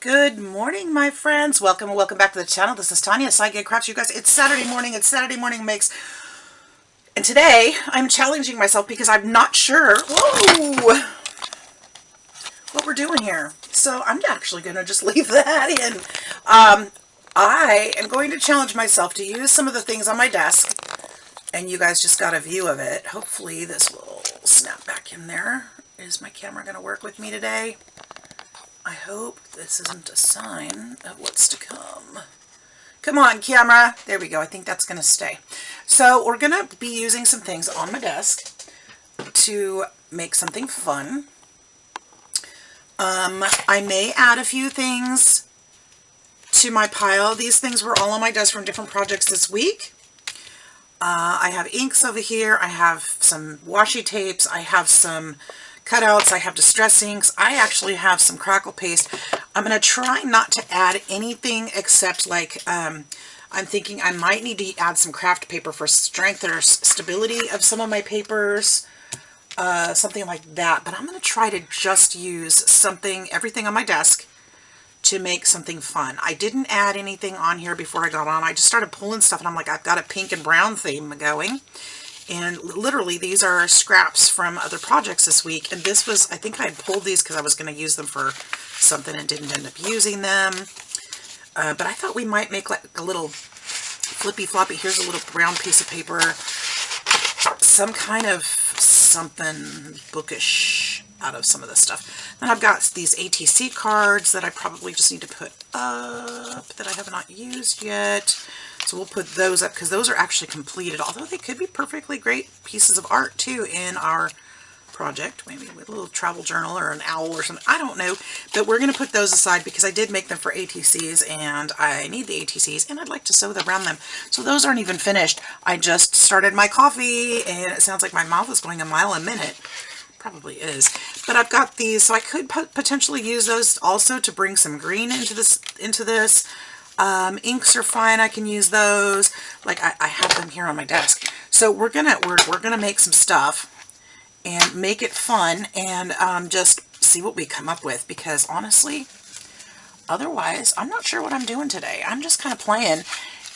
Good morning, my friends. Welcome and welcome back to the channel. This is Tanya, Sidegigcrafts. You guys, it's Saturday morning. It's Saturday morning makes. And today, I'm challenging myself because I'm not sure what we're doing here. So I'm actually going to just leave that in. I am going to challenge myself to use some of the things on my desk. And you guys just got a view of it. Hopefully this will snap back in there. Is my camera going to work with me today? I hope this isn't a sign of what's to come. Come on, camera. There we go. I think that's going to stay. So we're going to be using some things on my desk to make something fun. I may add a few things to my pile. These things were all on my desk from different projects this week. I have inks over here. I have some washi tapes. I have some cutouts. I have distress inks. I actually have some crackle paste. I'm going to try not to add anything except like, I'm thinking I might need to add some craft paper for strength or stability of some of my papers. Something like that. But I'm going to try to just use everything on my desk to make something fun. I didn't add anything on here before I got on. I just started pulling stuff and I'm like, I've got a pink and brown theme going. And literally these are scraps from other projects this week. And this was, I think I had pulled these because I was going to use them for something and didn't end up using them. But I thought we might make like a little flippy floppy. Here's a little brown piece of paper. Some kind of something bookish out of some of this stuff. Then I've got these ATC cards that I probably just need to put up that I have not used yet. So we'll put those up because those are actually completed, although they could be perfectly great pieces of art too in our project. Maybe with a little travel journal or an owl or something. I don't know. But we're going to put those aside because I did make them for ATCs and I need the ATCs and I'd like to sew around them. So those aren't even finished. I just started my coffee and it sounds like my mouth is going a mile a minute. Probably is. But I've got these, so I could potentially use those also to bring some green into this. Inks are fine. I can use those. Like I have them here on my desk. So we're gonna make some stuff and make it fun and just see what we come up with, because honestly, otherwise I'm not sure what I'm doing today. I'm just kind of playing,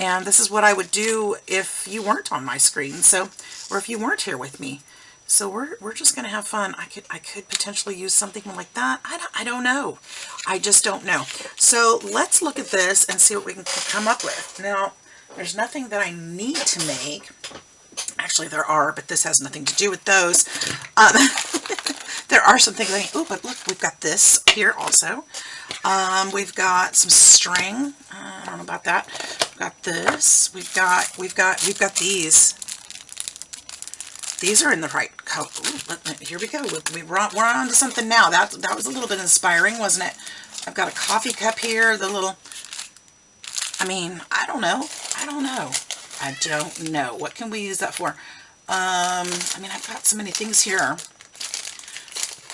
and this is what I would do if you weren't on my screen, so, or if you weren't here with me. So we're just gonna have fun. I could potentially use something like that. I don't know. I just don't know. So let's look at this and see what we can come up with. Now, there's nothing that I need to make. Actually, there are, but this has nothing to do with those. There are some things but look, we've got this here also. We've got some string. I don't know about that. We've got this. We've got these. These are in the right color. Here we go. We're on to something now. That was a little bit inspiring, wasn't it? I've got a coffee cup here. The little, I mean, I don't know. What can we use that for? I mean, I've got so many things here.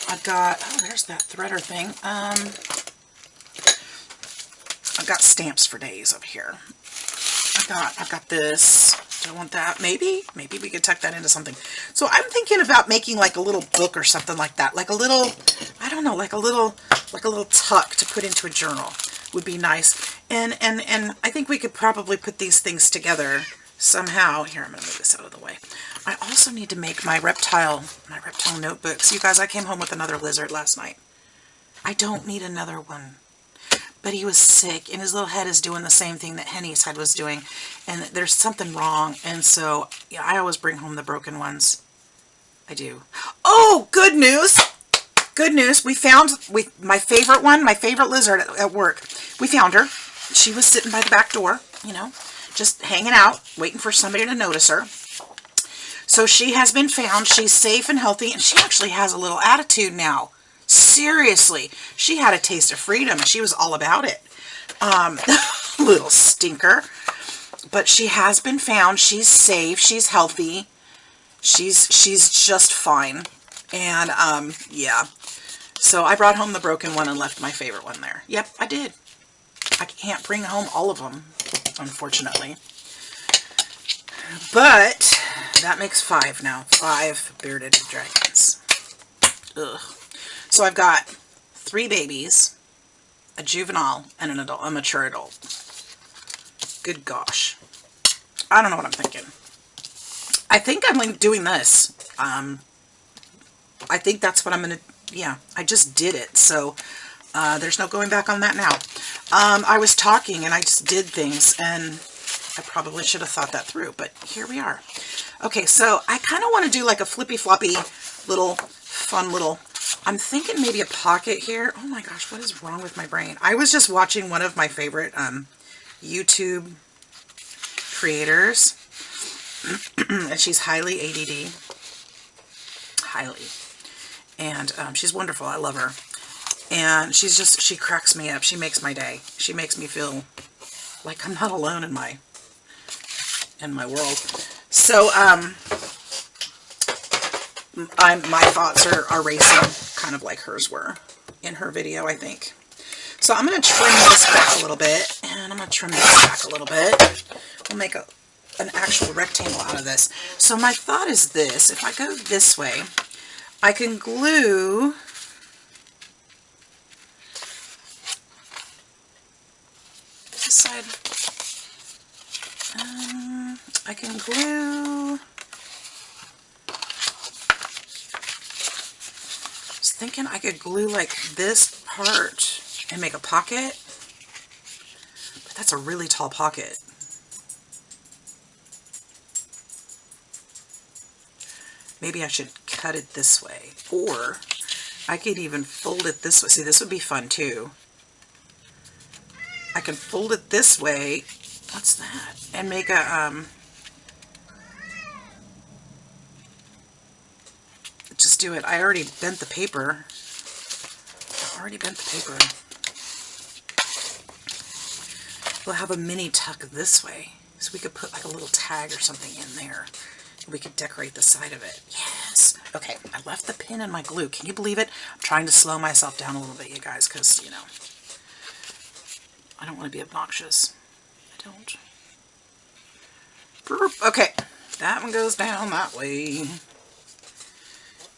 I've got, oh, there's that threader thing. I've got stamps for days over here. I've got this. Do I want that? Maybe we could tuck that into something. So I'm thinking about making like a little book or something like that. Like a little, I don't know, like a little tuck to put into a journal would be nice. And I think we could probably put these things together somehow. Here, I'm going to move this out of the way. I also need to make my reptile notebooks. You guys, I came home with another lizard last night. I don't need another one. But he was sick, and his little head is doing the same thing that Henny's head was doing, and there's something wrong, and so yeah, I always bring home the broken ones. I do. Oh, good news! Good news. We found my favorite one, my favorite lizard at work. We found her. She was sitting by the back door, you know, just hanging out, waiting for somebody to notice her. So she has been found. She's safe and healthy, and she actually has a little attitude now. Seriously, she had a taste of freedom and she was all about it. Little stinker. But she has been found. She's safe. She's healthy. She's just fine. And yeah. So I brought home the broken one and left my favorite one there. Yep, I did. I can't bring home all of them, unfortunately. But that makes 5 now. 5 bearded dragons. Ugh. So I've got 3 babies, a juvenile and an adult, a mature adult. Good gosh. I don't know what I'm thinking. I think I'm like doing this. I think that's what I'm going to, yeah, I just did it. So there's no going back on that now. I was talking and I just did things, and I probably should have thought that through, but here we are. Okay, so I kind of want to do like a flippy floppy little fun little, I'm thinking maybe a pocket here. Oh my gosh, what is wrong with my brain? I was just watching one of my favorite YouTube creators, and she's highly ADD, highly, and she's wonderful. I love her, and she cracks me up. She makes my day. She makes me feel like I'm not alone in my world. So my thoughts are racing, kind of like hers were in her video, I think. So I'm going to trim this back a little bit, and I'm going to trim this back a little bit. We'll make an actual rectangle out of this. So my thought is this: if I go this way, I can glue this side. I can glue. I was thinking I could glue like this part and make a pocket, but that's a really tall pocket. Maybe I should cut it this way, or I could even fold it this way. See, this would be fun too. I can fold it this way. What's that? And make a just do it. I already bent the paper. We'll have a mini tuck this way, so we could put like a little tag or something in there. We could decorate the side of it. Yes. Okay, I left the pin in my glue. Can you believe it? I'm trying to slow myself down a little bit, you guys, because, you know, I don't want to be obnoxious. I don't. Okay, that one goes down that way.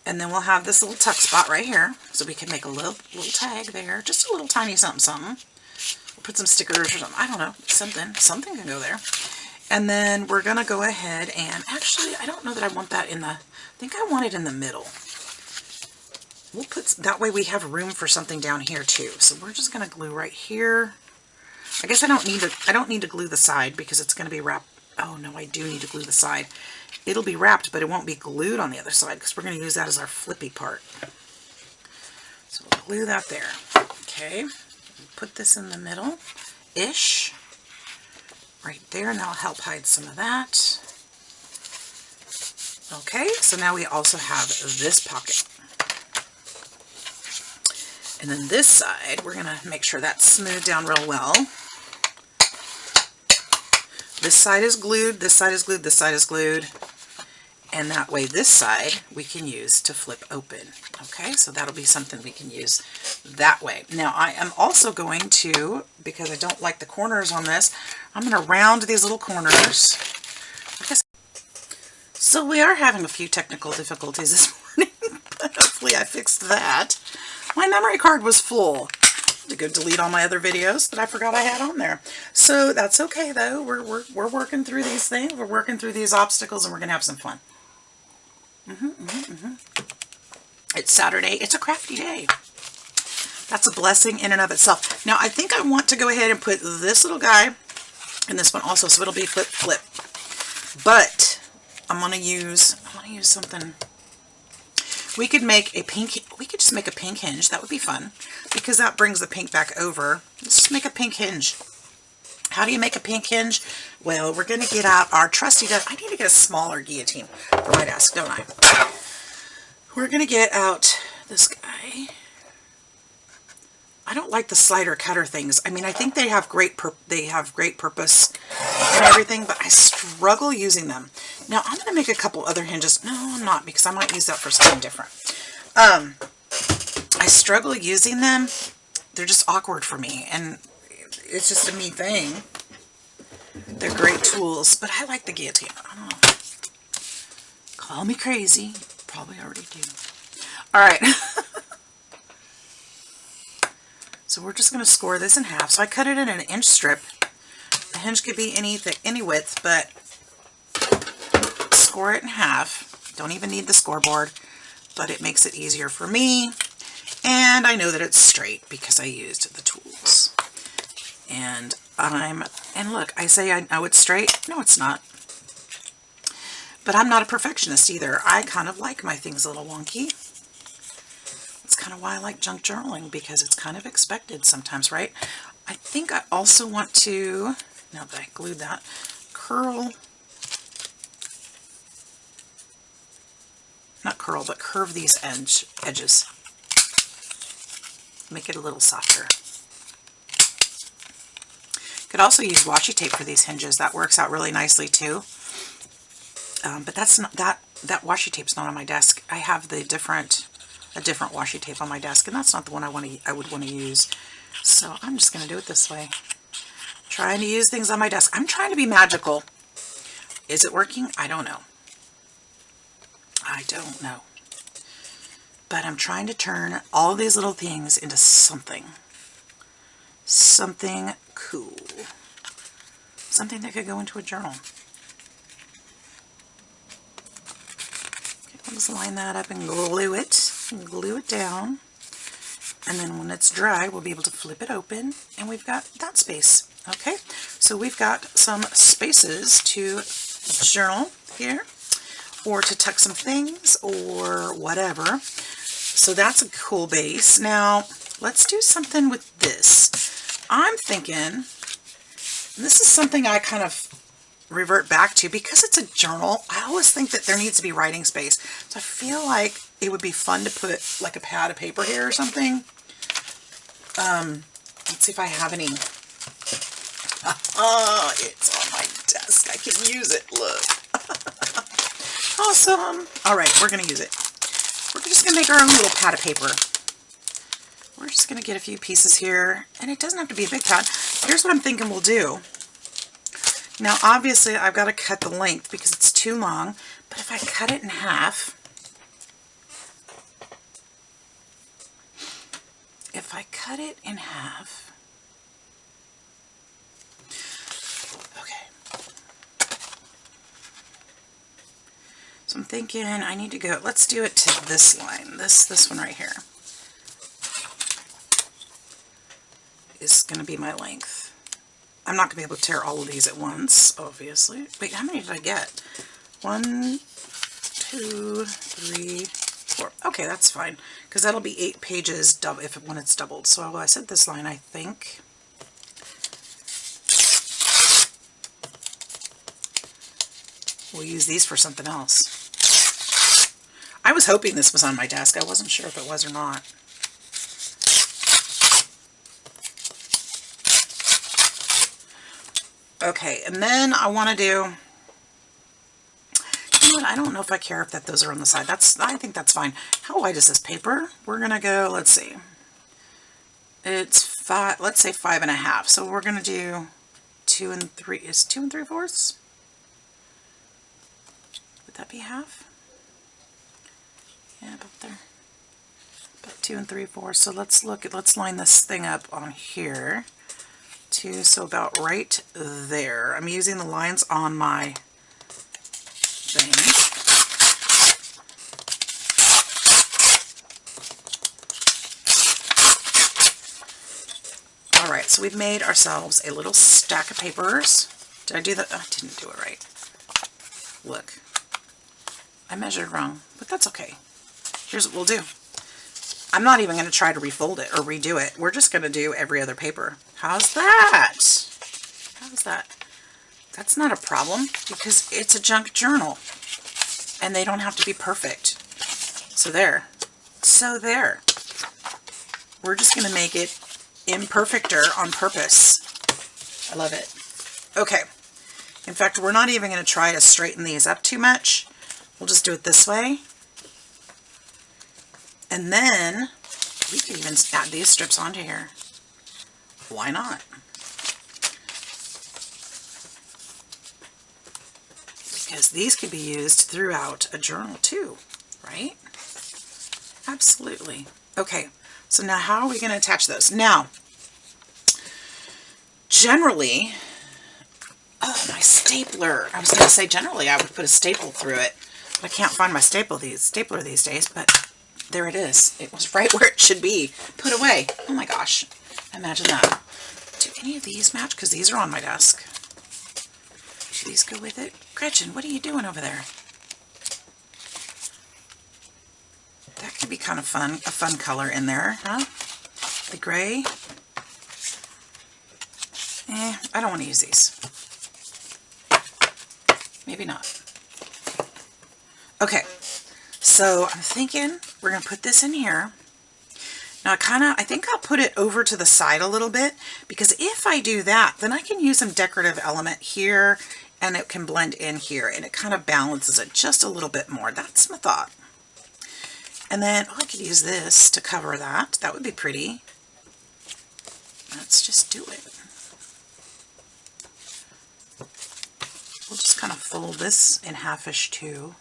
And then we'll have this little tuck spot right here, so we can make a little tag there. Just a little tiny something. We'll put some stickers or something. I don't know. Something can go there. And then we're going to go ahead and, actually, I don't know that I want that in the, I think I want it in the middle. We'll put, that way we have room for something down here too. So we're just going to glue right here. I guess I don't need to glue the side because it's going to be wrapped. Oh no, I do need to glue the side. It'll be wrapped, but it won't be glued on the other side because we're going to use that as our flippy part. So we'll glue that there. Okay, put this in the middle-ish. Right there, and that'll help hide some of that. Okay, so now we also have this pocket. And then this side, we're going to make sure that's smoothed down real well. This side is glued, this side is glued, this side is glued. And that way this side we can use to flip open. Okay, so that'll be something we can use that way. Now I am also going to, because I don't like the corners on this, I'm going to round these little corners. So we are having a few technical difficulties this morning, but hopefully I fixed that. My memory card was full. To go delete all my other videos that I forgot I had on there. So that's okay though. We're working through these things. We're working through these obstacles, and we're gonna have some fun. It's Saturday. It's a crafty day. That's a blessing in and of itself. Now I think I want to go ahead and put this little guy in this one also, so it'll be flip flip. But I want to use something. We could make a pink, we could just make a pink hinge. That would be fun because that brings the pink back over. Let's just make a pink hinge. How do you make a pink hinge? Well, we're going to get out our trusty, I need to get a smaller guillotine for my desk, don't I? We're going to get out this guy. I don't like the slider cutter things. I mean, I think they have great purpose and everything, but I struggle using them. Now, I'm going to make a couple other hinges. No, I'm not, because I might use that for something different. I struggle using them. They're just awkward for me, and it's just a me thing. They're great tools, but I like the guillotine. I don't know. Call me crazy. Probably already do. All right. So So we're just going to score this in half. So I cut it in an inch strip. The hinge could be any width, but score it in half. Don't even need the scoreboard, but it makes it easier for me. And I know that it's straight because I used the tools. And look, I say I know it's straight. No, it's not. But I'm not a perfectionist either. I kind of like my things a little wonky. That's kind of why I like junk journaling, because it's kind of expected sometimes, right? I think I also want to, now that I glued that, curve these edges. Make it a little softer. Could also use washi tape for these hinges. That works out really nicely too. But that's not that washi tape's not on my desk. I have a different washi tape on my desk, and that's not the one I would want to use. So I'm just going to do it this way. Trying to use things on my desk. I'm trying to be magical. Is it working? I don't know. I don't know. But I'm trying to turn all these little things into something cool. Something that could go into a journal. Okay, I'll just line that up and glue it down. And then when it's dry, we'll be able to flip it open, and we've got that space. Okay, so we've got some spaces to journal here, or to tuck some things, or whatever. So that's a cool base. Now, let's do something with this. I'm thinking, this is something I kind of revert back to, because it's a journal. I always think that there needs to be writing space. So I feel like it would be fun to put like a pad of paper here or something. Let's see if I have any. It's on my desk. I can use it. Look. Awesome. All right, we're going to use it. We're just going to make our own little pad of paper. We're just going to get a few pieces here, and it doesn't have to be a big pad. Here's what I'm thinking we'll do. Now, obviously, I've got to cut the length because it's too long, but if I cut it in half, okay. So I'm thinking I need to go, let's do it to this line, this one right here is going to be my length. I'm not going to be able to tear all of these at once, obviously. Wait, how many did I get? 1, 2, 3, 4. Okay, that's fine, because that'll be 8 pages when it's doubled. So I said this line, I think. We'll use these for something else. I was hoping this was on my desk. I wasn't sure if it was or not. Okay, and then I want to do, you know what, I don't know if I care if those are on the side. I think that's fine. How wide is this paper? We're going to go, let's see. It's 5, let's say 5.5. So we're going to do 2 and 3, is 2 3/4? Would that be half? Yeah, about there. About 2 3/4. So let's line this thing up on here. So about right there. I'm using the lines on my thing. Alright, so we've made ourselves a little stack of papers. Did I do that? Oh, I didn't do it right. Look. I measured wrong, but that's okay. Here's what we'll do. I'm not even going to try to refold it or redo it. We're just going to do every other paper. How's that? How's that? That's not a problem because it's a junk journal and they don't have to be perfect. So there. So there. We're just going to make it imperfecter on purpose. I love it. Okay. In fact, we're not even going to try to straighten these up too much. We'll just do it this way. And then we can even add these strips onto here. Why not? Because these could be used throughout a journal too, right? Absolutely. Okay, so now how are we going to attach those? Now, generally, oh, my stapler. I was going to say generally I would put a staple through it. But I can't find my stapler these days, but there it is. It was right where it should be. Put away. Oh my gosh. Imagine that. Do any of these match? Because these are on my desk. Do these go with it? Gretchen, what are you doing over there? That could be kind of fun. A fun color in there, huh? The gray. I don't want to use these. Maybe not. Okay, so I'm thinking we're going to put this in here. Now I think I'll put it over to the side a little bit, because if I do that, then I can use some decorative element here, and it can blend in here, and it kind of balances it just a little bit more. That's my thought. And then, I could use this to cover that. That would be pretty. Let's just do it. We'll just kind of fold this in half-ish too.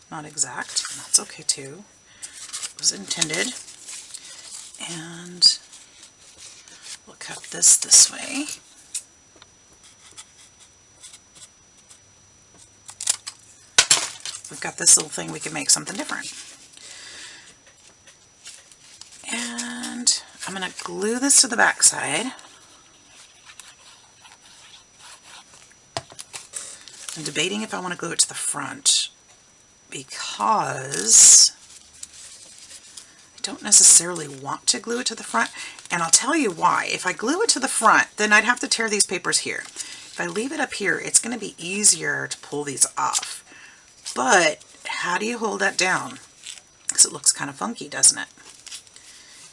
Not exact, and that's okay too. It was intended. And we'll cut this way. We've got this little thing, we can make something different. And I'm going to glue this to the back side. I'm debating if I want to glue it to the front, because I don't necessarily want to glue it to the front, and I'll tell you why. If I glue it to the front, then I'd have to tear these papers here. If I leave it up here, it's going to be easier to pull these off. But how do you hold that down? Because it looks kind of funky, doesn't it?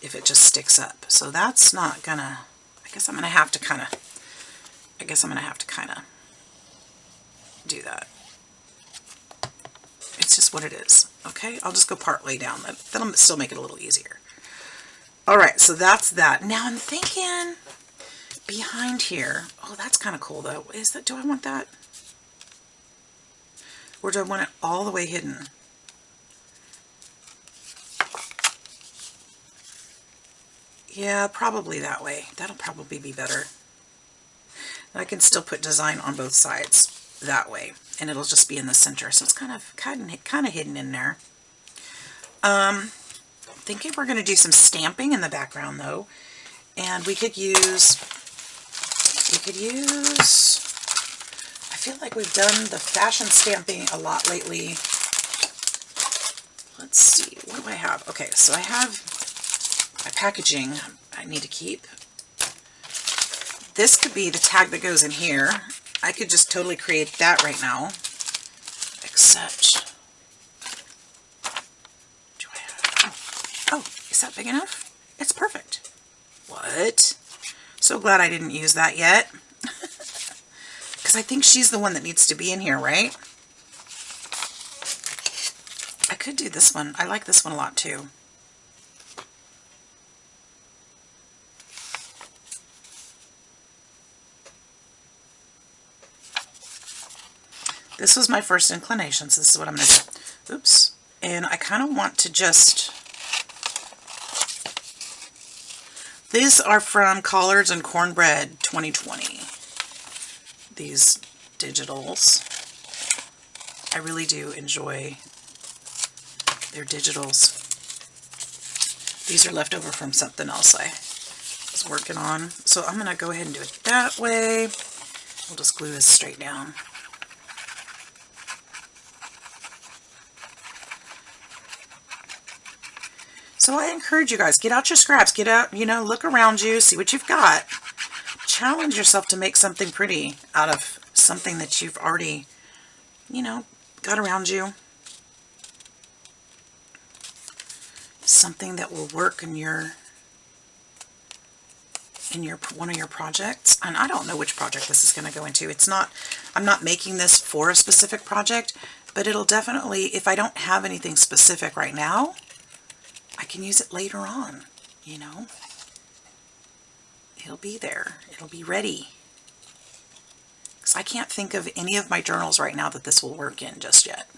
If it just sticks up. So that's not gonna, I guess I'm gonna have to kind of do that. It's just what it is. Okay, I'll just go part way down. That'll still make it a little easier. All right, so that's that. Now I'm thinking behind here. Oh, that's kind of cool though. Is that? Do I want that? Or do I want it all the way hidden? Yeah, probably that way. That'll probably be better. And I can still put design on both sides that way, and it'll just be in the center. So it's kind of hidden in there. Thinking we're going to do some stamping in the background though, and we could use. I feel like we've done the fashion stamping a lot lately. Let's see, what do I have? Okay, so I have my packaging I need to keep. This could be the tag that goes in here. I could just totally create that right now. Except, do I have, oh, is that big enough? It's perfect. What? So glad I didn't use that yet. Because I think she's the one that needs to be in here, right? I could do this one. I like this one a lot too. This was my first inclination, so this is what I'm going to do. Oops. And I kind of want to just... These are from Collards and Cornbread 2020. These digitals. I really do enjoy their digitals. These are left over from something else I was working on. So I'm going to go ahead and do it that way. We'll just glue this straight down. So I encourage you guys, get out your scraps, get out, look around you, see what you've got. Challenge yourself to make something pretty out of something that you've already, got around you. Something that will work in one of your projects. And I don't know which project this is going to go into. I'm not making this for a specific project, but it'll definitely, if I don't have anything specific right now, I can use it later on, It'll be there. It'll be ready. Because I can't think of any of my journals right now that this will work in just yet.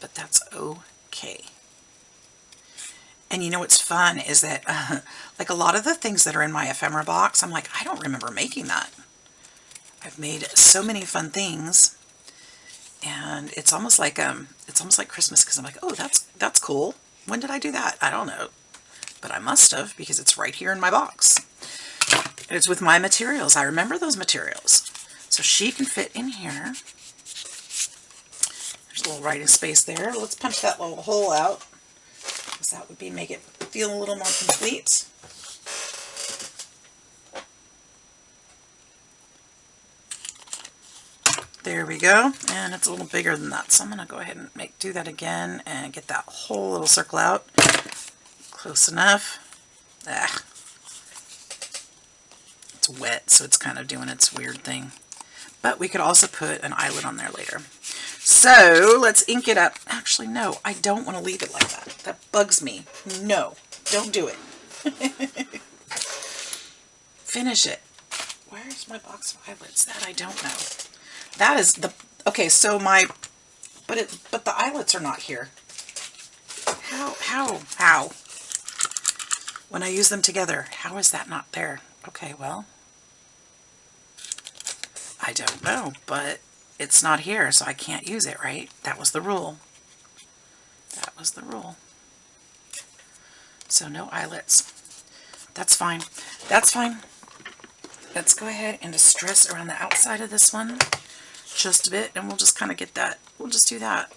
But that's okay. Okay. And you know what's fun is that, like a lot of the things that are in my ephemera box, I'm like, I don't remember making that. I've made so many fun things, and it's almost like Christmas, because I'm like, oh, that's cool. When did I do that? I don't know, but I must have, because it's right here in my box. And it's with my materials. I remember those materials, so she can fit in here. There's a little writing space there. Let's punch that little hole out, because that would make it feel a little more complete. There we go, and it's a little bigger than that, so I'm going to go ahead and do that again and get that whole little circle out. Close enough. Ah. It's wet, so it's kind of doing its weird thing. But we could also put an eyelet on there later. So let's ink it up. Actually, no, I don't want to leave it like that. That bugs me. No, don't do it. Finish it. Where's my box of eyelets? That I don't know. That is the, okay, so but the eyelets are not here. How? When I use them together, how is that not there? Okay, well, I don't know, but it's not here, so I can't use it, right? That was the rule. That was the rule. So no eyelets. That's fine. That's fine. Let's go ahead and distress around the outside of this one just a bit, and we'll just kind of get that. We'll just do that.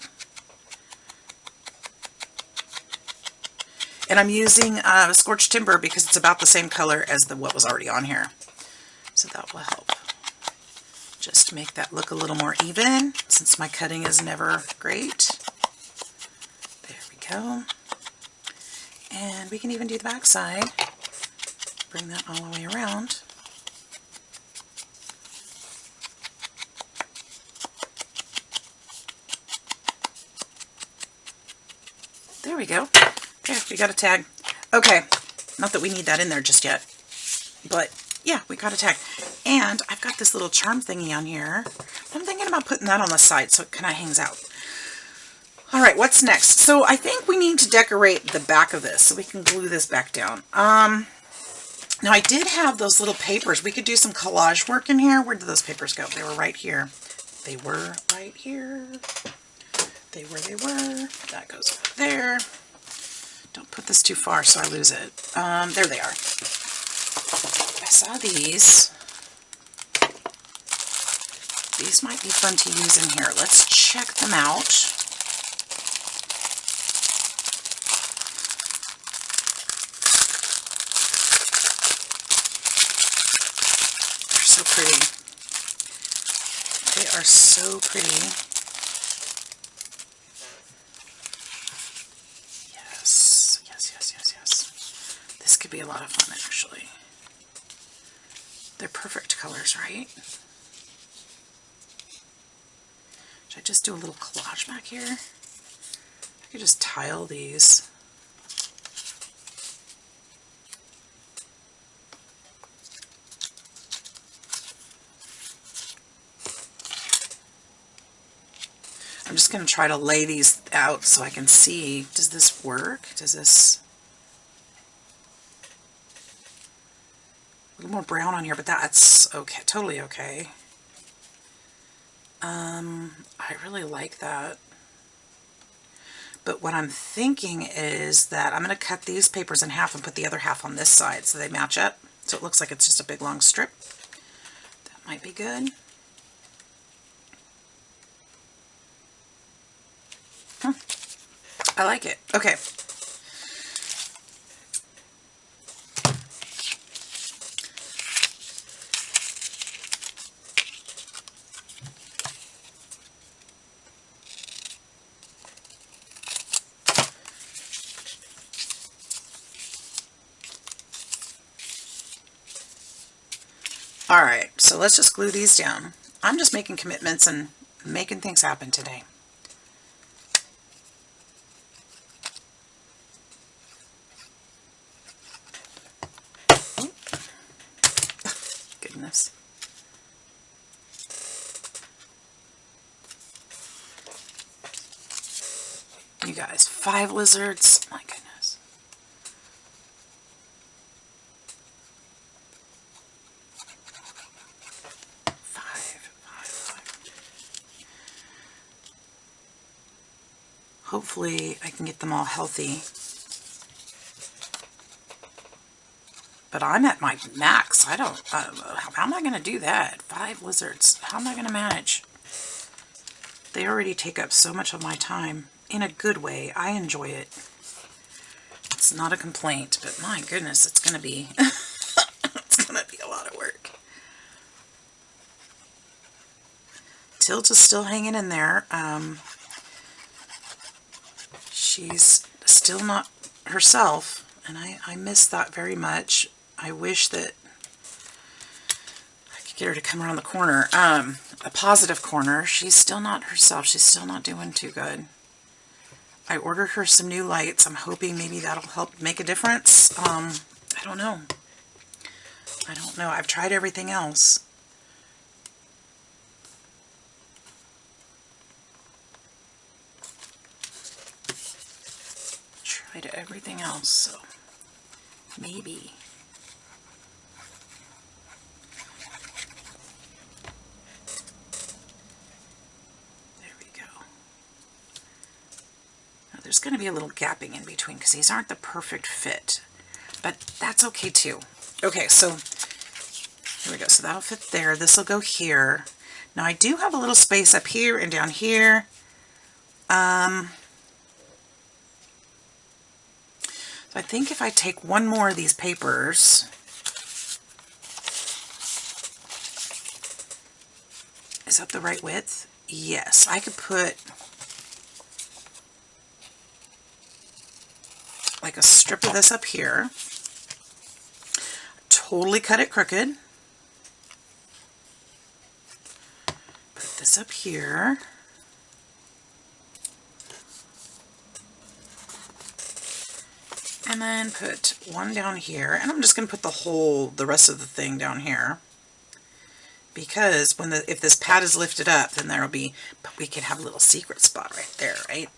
And I'm using scorched timber because it's about the same color as what was already on here. So that will help. Just to make that look a little more even, since my cutting is never great. There we go. And we can even do the back side. Bring that all the way around. There we go. Okay, we got a tag. Okay, not that we need that in there just yet, but yeah, we got a tag. And I've got this little charm thingy on here. I'm thinking about putting that on the side so it kind of hangs out. All right, what's next? So I think we need to decorate the back of this so we can glue this back down. Now I did have those little papers. We could do some collage work in here. Where did those papers go? They were right here. They were right here. They were. That goes over there. Don't put this too far so I lose it. There they are. I saw these. These might be fun to use in here. Let's check them out. They're so pretty. They are so pretty. This could be a lot of fun, actually. They're perfect colors, right? Should I just do a little collage back here? I could just tile these. I'm just going to try to lay these out so I can see. Does this work? Does this... A little more brown on here, but that's okay, totally okay. I really like that. But what I'm thinking is that I'm going to cut these papers in half and put the other half on this side so they match up. So it looks like it's just a big long strip. That might be good. I like it. Okay. Alright, so let's just glue these down. I'm just making commitments and making things happen today. Goodness. You guys, 5 lizards. My goodness. Five. Hopefully I can get them all healthy. But I'm at my max. I don't, how am I going to do that? 5 lizards. How am I going to manage? They already take up so much of my time. In a good way. I enjoy it. It's not a complaint, but my goodness, it's going to be, it's going to be a lot of work. Tilt is still hanging in there. She's still not herself, and I miss that very much. I wish that I could get her to come around the corner. A positive corner. She's still not herself. She's still not doing too good. I ordered her some new lights. I'm hoping maybe that'll help make a difference. I don't know. I don't know. I've tried everything else. Tried everything else, so maybe. There's going to be a little gapping in between because these aren't the perfect fit, but that's okay too. Okay, so here we go. So that'll fit there. This will go here. Now I do have a little space up here and down here. So I think if I take one more of these papers, is that the right width? Yes, I could put like a strip of this up here, totally cut it crooked, put this up here, and then put one down here, and I'm just going to put the rest of the thing down here, because if this pad is lifted up, then there'll be, but we can have a little secret spot right there, right?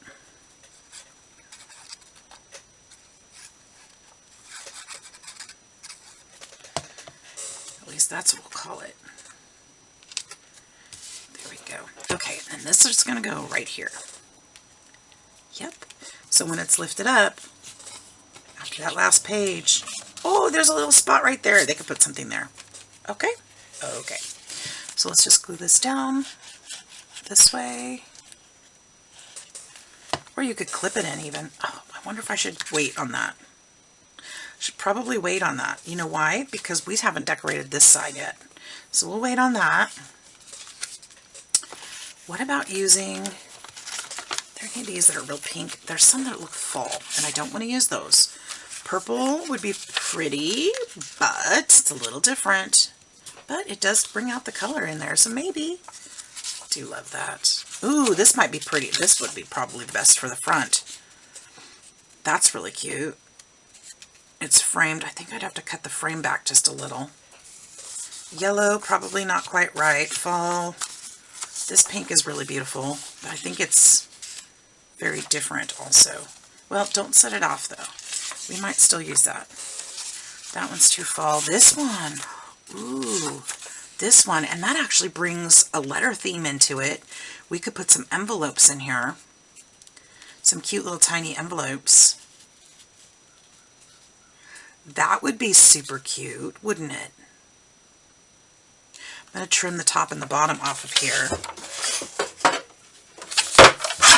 That's what we'll call it. There we go. Okay, and this is going to go right here. Yep. So when it's lifted up, after that last page, oh, there's a little spot right there. They could put something there. Okay? Okay. So let's just glue this down this way. Or you could clip it in even. Oh, I wonder if I should wait on that. Should probably wait on that. You know why? Because we haven't decorated this side yet. So we'll wait on that. What about using, there are these that are real pink. There's some that look fall, and I don't want to use those. Purple would be pretty, but it's a little different. But it does bring out the color in there, so maybe. I do love that. Ooh, this might be pretty. This would be probably the best for the front. That's really cute. It's framed. I think I'd have to cut the frame back just a little. Yellow, probably not quite right. Fall. This pink is really beautiful, but I think it's very different also. Well, don't set it off though. We might still use that. That one's too fall. This one. Ooh, this one. And that actually brings a letter theme into it. We could put some envelopes in here. Some cute little tiny envelopes. That would be super cute, wouldn't it? I'm going to trim the top and the bottom off of here.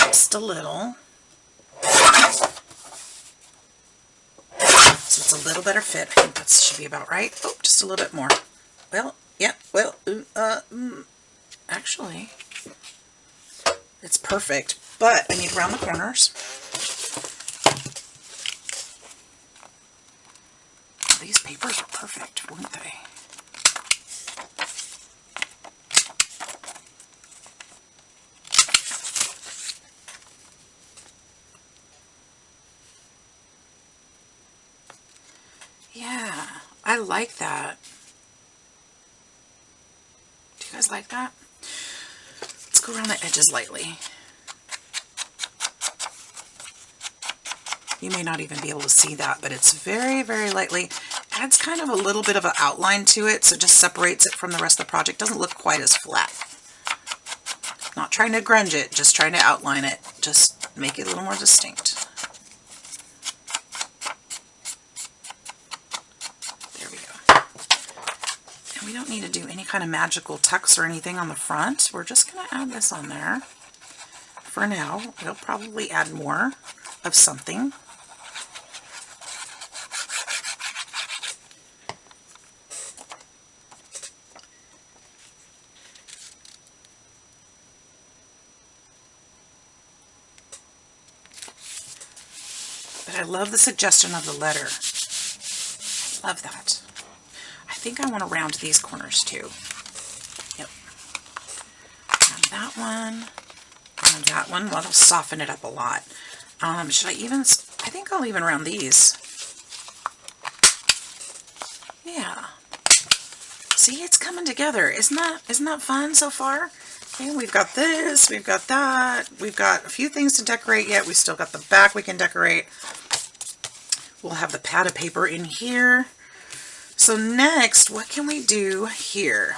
Just a little. So it's a little better fit. I think that should be about right. Oh, just a little bit more. Well, yeah, well, actually, it's perfect. But I need around the corners. These papers are perfect, weren't they? Yeah, I like that. Do you guys like that? Let's go around the edges lightly. You may not even be able to see that, but it's very, very lightly. Adds kind of a little bit of an outline to it, so it just separates it from the rest of the project. Doesn't look quite as flat. Not trying to grunge it, just trying to outline it. Just make it a little more distinct. There we go. And we don't need to do any kind of magical tucks or anything on the front. We're just going to add this on there. For now, it'll probably add more of something. But I love the suggestion of the letter. I love that. I think I want to round these corners too. Yep. And that one. And that one. Well, that'll soften it up a lot. Should I even... I think I'll even round these. Yeah. See, it's coming together. Isn't that fun so far? Okay, we've got this, we've got that, we've got a few things to decorate yet. We still got the back we can decorate. We'll have the pad of paper in here. So next, what can we do here?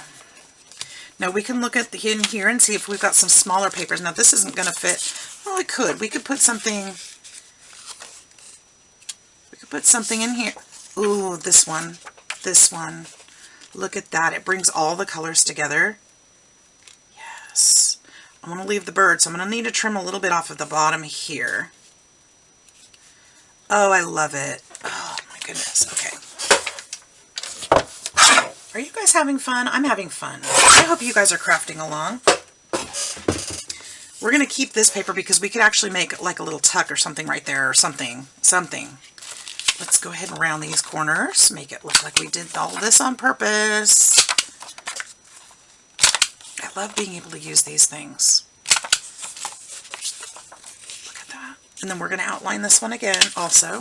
Now we can look at the in here and see if we've got some smaller papers. Now this isn't going to fit. Well, it could. We could put something. We could put something in here. Ooh, this one. This one. Look at that. It brings all the colors together. Yes. I'm going to leave the bird, so I'm going to need to trim a little bit off of the bottom here. Oh, I love it. Oh, my goodness. Okay. Are you guys having fun? I'm having fun. I hope you guys are crafting along. We're going to keep this paper because we could actually make like a little tuck or something right there or something. Let's go ahead and round these corners. Make it look like we did all this on purpose. I love being able to use these things. Look at that. And then we're going to outline this one again also.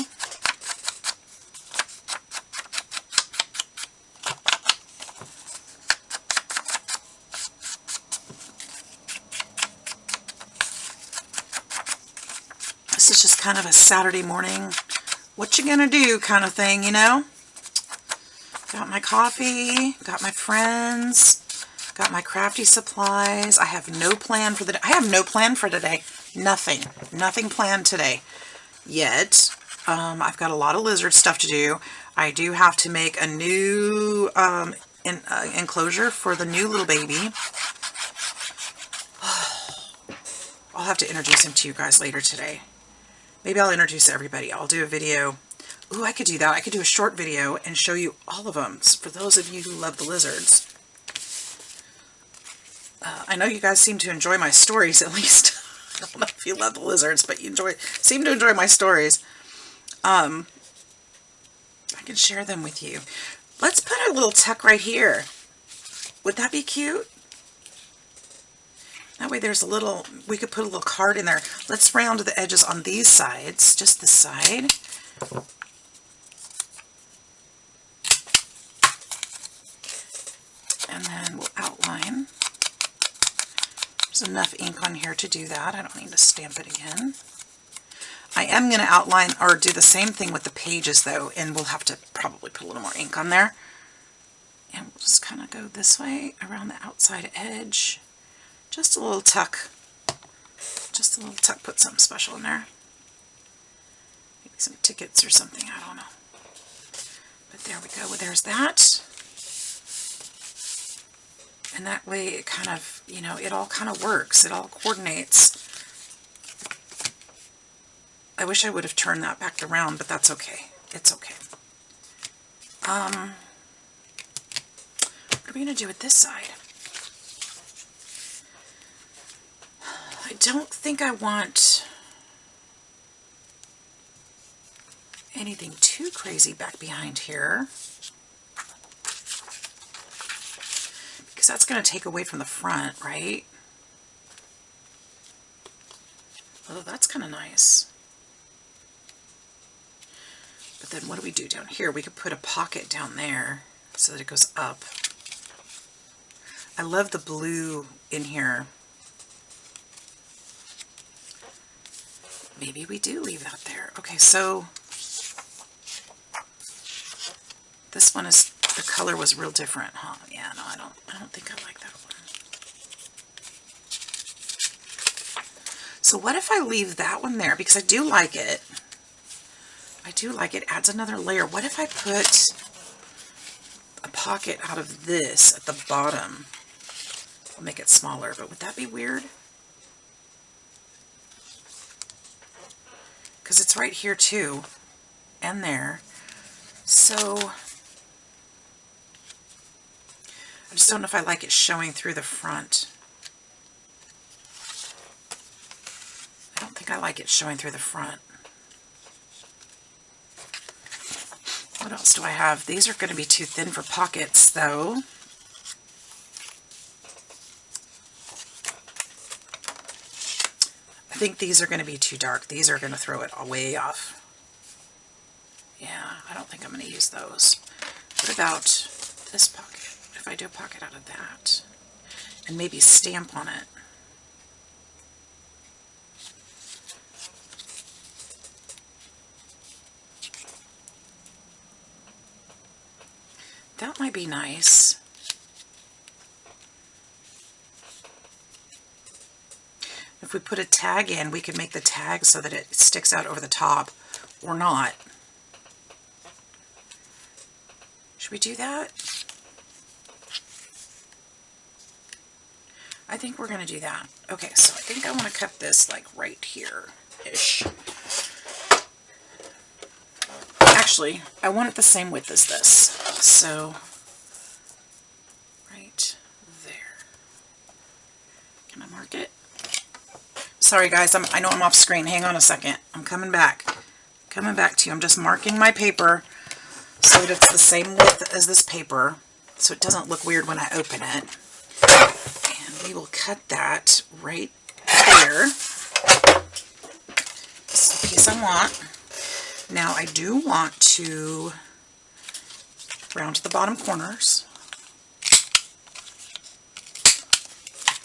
This is just kind of a Saturday morning, what you gonna do kind of thing, you know? Got my coffee, got my friends, got my crafty supplies. I have no plan for the day. I have no plan for today. Nothing planned today yet. I've got a lot of lizard stuff to do. I do have to make a new enclosure for the new little baby. I'll have to introduce him to you guys later today. Maybe I'll introduce everybody. I'll do a video. Ooh, I could do that. I could do a short video and show you all of them for those of you who love the lizards. I know you guys seem to enjoy my stories, at least. I don't know if you love the lizards, but you seem to enjoy my stories. I can share them with you. Let's put a little tuck right here. Would that be cute? That way there's a little, we could put a little card in there. Let's round the edges on these sides, just this side. And then we'll outline. There's enough ink on here to do that. I don't need to stamp it again. I am going to outline or do the same thing with the pages though, and we'll have to probably put a little more ink on there. And we'll just kind of go this way around the outside edge. Just a little tuck. Just a little tuck. Put something special in there. Maybe some tickets or something. I don't know. But there we go. Well, there's that. And that way it kind of, you know, it all kind of works. It all coordinates. I wish I would have turned that back around, but that's okay. It's okay. What are we going to do with this side? I don't think I want anything too crazy back behind here, because that's going to take away from the front, right? Although that's kind of nice. But then what do we do down here? We could put a pocket down there so that it goes up. I love the blue in here. maybe we do leave that there. Okay, so this one is, the color was real different, huh? Yeah, no, I don't think I like that one. So what if I leave that one there? Because I do like it. I do like it. Adds another layer. What if I put a pocket out of this at the bottom? I'll make it smaller, but would that be weird? Because it's right here too, and there. So I just don't know if I like it showing through the front. I don't think I like it showing through the front. What else do I have? These are going to be too thin for pockets, though. I think these are going to be too dark. These are going to throw it way off. Yeah, I don't think I'm going to use those. What about this pocket? If I do a pocket out of that, and maybe stamp on it. That might be nice. If we put a tag in, we could make the tag so that it sticks out over the top, or not. Should we do that? I think we're going to do that. Okay, so I think I want to cut this like right here-ish. Actually, I want it the same width as this. So, right there. Can I mark it? Sorry guys, I know I'm off screen. Hang on a second. I'm coming back. Coming back to you. I'm just marking my paper so that it's the same width as this paper, so it doesn't look weird when I open it. And we will cut that right there. This is the piece I want. Now I do want to round to the bottom corners.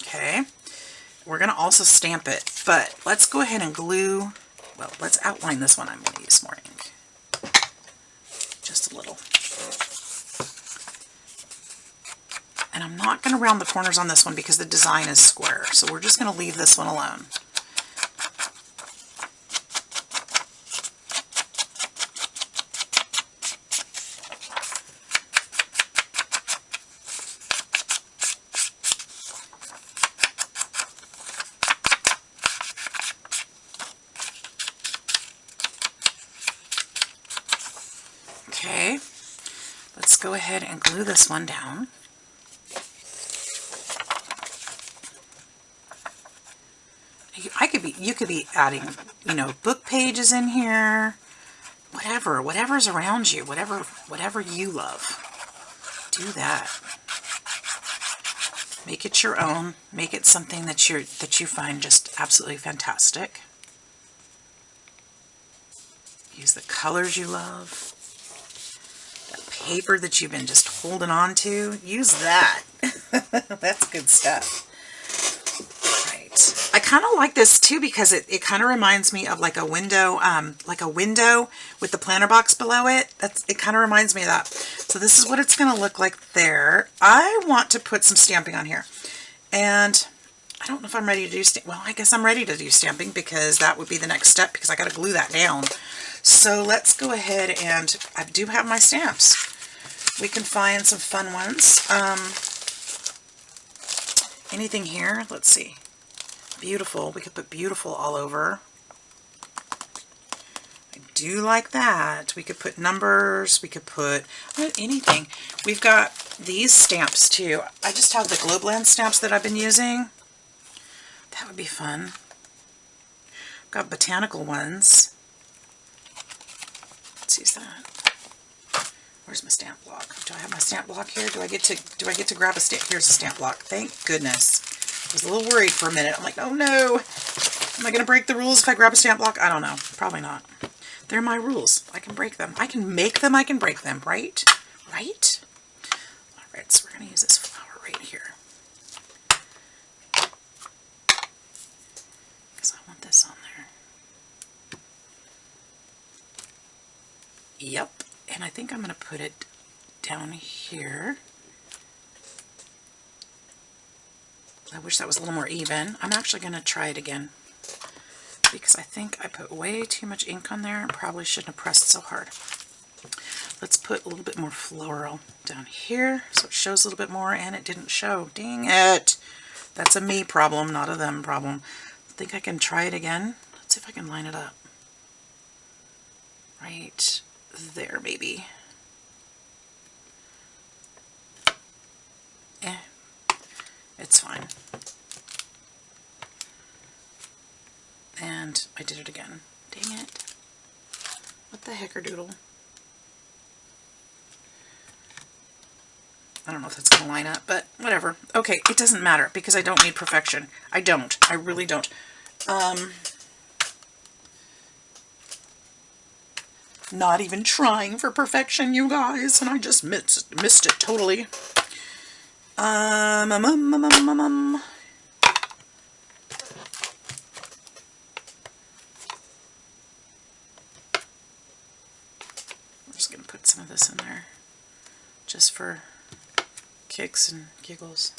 Okay. We're going to also stamp it, but let's go ahead and glue, well, let's outline this one. I'm going to use more ink. Just a little. And I'm not going to round the corners on this one because the design is square, so we're just going to leave this one alone. Okay, let's go ahead and glue this one down. You could be adding, you know, book pages in here, whatever's around you, whatever you love. Do that. Make it your own. Make it something that you find just absolutely fantastic. Use the colors you love. That paper that you've been just holding on to. Use that. That's good stuff. Right. I kind of like this too because it kind of reminds me of like a window with the planter box below it. It kind of reminds me of that. So this is what it's going to look like there. I want to put some stamping on here. And I don't know if I'm ready to do well, I guess I'm ready to do stamping because that would be the next step because I got to glue that down. So let's go ahead, and I do have my stamps. We can find some fun ones. Anything here? Let's see. Beautiful. We could put beautiful all over. I do like that. We could put numbers. We could put anything. We've got these stamps too. I just have the Globland stamps that I've been using. That would be fun. I've got botanical ones. Let's use that. Where's my stamp block? Do I have my stamp block here? Do I get to grab a stamp? Here's a stamp block. Thank goodness. I was a little worried for a minute. I'm like, oh no. Am I going to break the rules if I grab a stamp block? I don't know. Probably not. They're my rules. I can break them. I can make them. I can break them. Right? Right? All right. So we're going to use this flower right here. Because I want this on there. Yep. And I think I'm going to put it down here. I wish that was a little more even. I'm actually going to try it again because I think I put way too much ink on there and probably shouldn't have pressed so hard. Let's put a little bit more floral down here so it shows a little bit more, and it didn't show. Dang it! That's a me problem, not a them problem. I think I can try it again. Let's see if I can line it up. Right there, maybe. It's fine. And I did it again. Dang it. What the heckerdoodle? I don't know if that's going to line up, but whatever. Okay, it doesn't matter because I don't need perfection. I don't. I really don't. Not even trying for perfection, you guys, and I just missed it totally. I'm just going to put some of this in there just for kicks and giggles.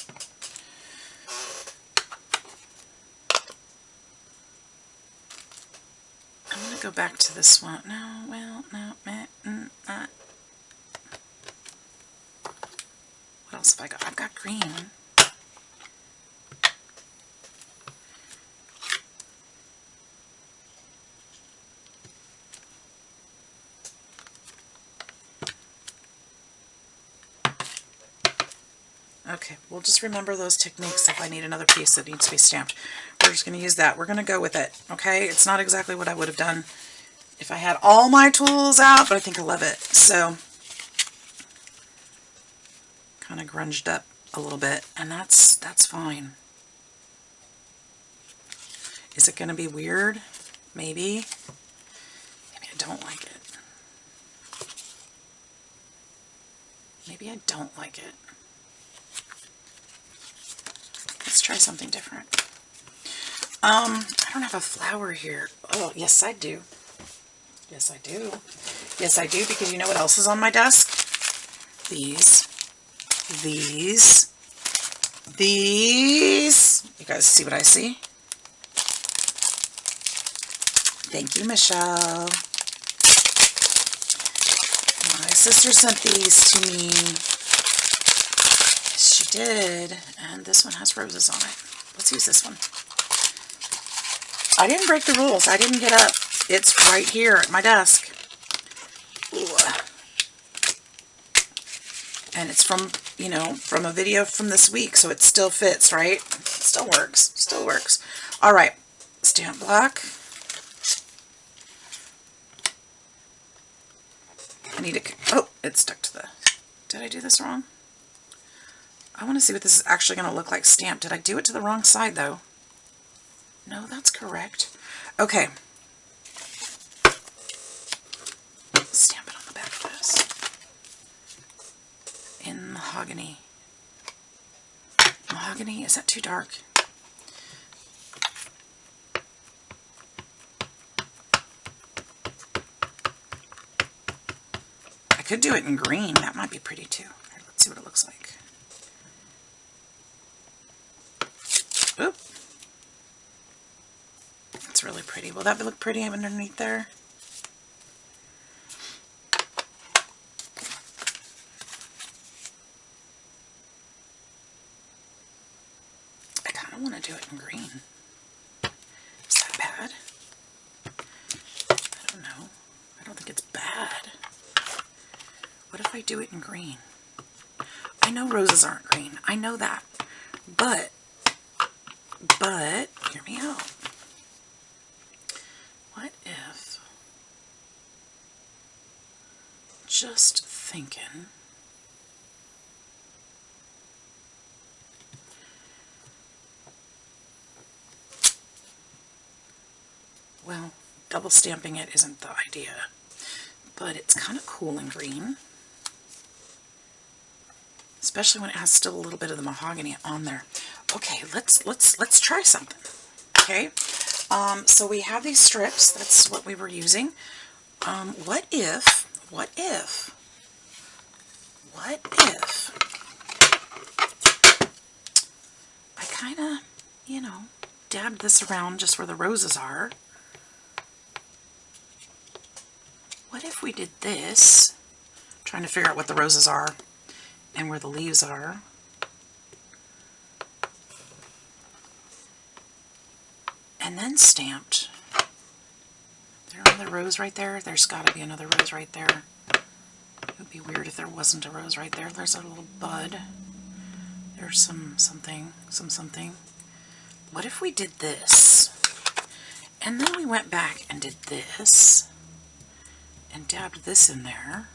I'm going to go back to this one. No, well, no, not. What else have I got? I've got green. Okay, we'll just remember those techniques if I need another piece that needs to be stamped. We're just going to use that. We're going to go with it, okay? It's not exactly what I would have done if I had all my tools out, but I think I love it. So, kind of grunged up a little bit, and that's fine. Is it going to be weird? Maybe. Maybe I don't like it. Maybe I don't like it. Let's try something different. I don't have a flower here. Oh, yes I do. Yes I do. Yes I do, because you know what else is on my desk? These. You guys see what I see? Thank you, Michelle. My sister sent these to me. Yes, she did. And this one has roses on it. Let's use this one. I didn't break the rules. I didn't get up. It's right here at my desk. Ooh. And it's from, you know, from a video from this week, so it still fits, right? Still works. Still works. All right. Stamp block. I need to... Oh, it stuck to the... Did I do this wrong? I want to see what this is actually going to look like stamped. Did I do it to the wrong side, though? No, that's correct. Okay. Stamp it on the back of this. In mahogany. Mahogany? Is that too dark? I could do it in green. That might be pretty too. Here, let's see what it looks like. Oop. That's really pretty. Will that look pretty underneath there? I kind of want to do it in green. Is that bad? I don't know. I don't think it's bad. What if I do it in green? I know roses aren't green. I know that. But, hear me out. What if, just thinking, well, double stamping it isn't the idea, but it's kind of cool in green, especially when it has still a little bit of the mahogany on there. Okay, let's try something. Okay, so we have these strips. That's what we were using. What if what if I kind of, you know, dabbed this around just where the roses are. What if we did this? I'm trying to figure out what the roses are and where the leaves are. And then stamped. There's another rose right there. There's got to be another rose right there. It would be weird if there wasn't a rose right there. There's a little bud. There's something. What if we did this? And then we went back and did this. And dabbed this in there.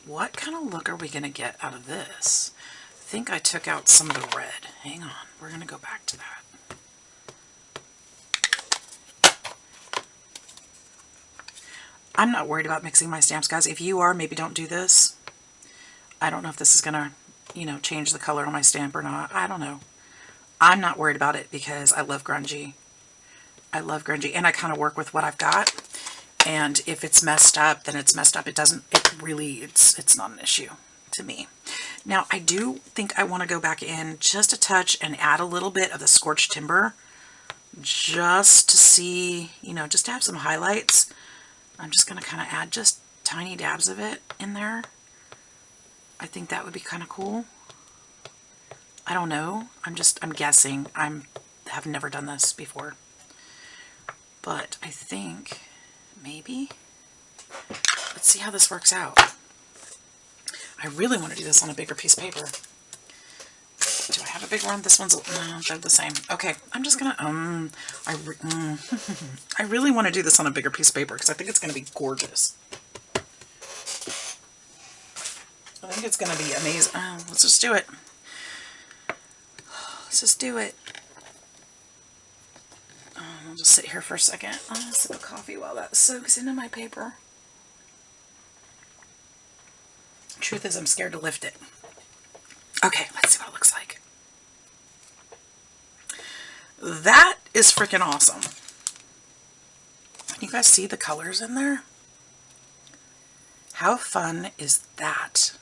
What kind of look are we going to get out of this? I think I took out some of the red. Hang on. We're going to go back to that. I'm not worried about mixing my stamps, guys. If you are, maybe don't do this. I don't know if this is going to, you know, change the color on my stamp or not. I don't know. I'm not worried about it because I love grungy. I love grungy, and I kind of work with what I've got. And if it's messed up, then it's messed up. It's not an issue to me. Now, I do think I want to go back in just a touch and add a little bit of the scorched timber just to see, you know, just to have some highlights. I'm just going to kind of add just tiny dabs of it in there. I think that would be kind of cool. I don't know. I'm guessing. Have never done this before. But I think maybe. Let's see how this works out. I really want to do this on a bigger piece of paper. Do I have a big one? This one's, no, they're the same. Okay, I'm just gonna, I really want to do this on a bigger piece of paper because I think it's going to be gorgeous. I think it's going to be amazing. Let's just do it. Let's just do it. I'll just sit here for a second. I'll sip a coffee while that soaks into my paper. Truth is, I'm scared to lift it. Okay, let's see what it looks like. That is freaking awesome. Can you guys see the colors in there? How fun is that?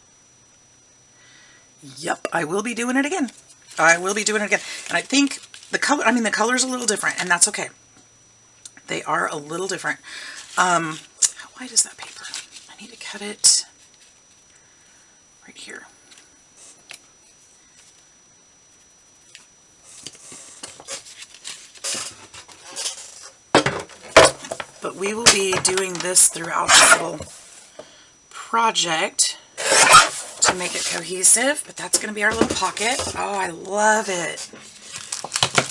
Yep, I will be doing it again. I will be doing it again. And I think the color, I mean, the color's a little different, and that's okay. They are a little different. How wide is that paper? I need to cut it right here. But we will be doing this throughout this little project to make it cohesive, but that's going to be our little pocket. Oh, I love it.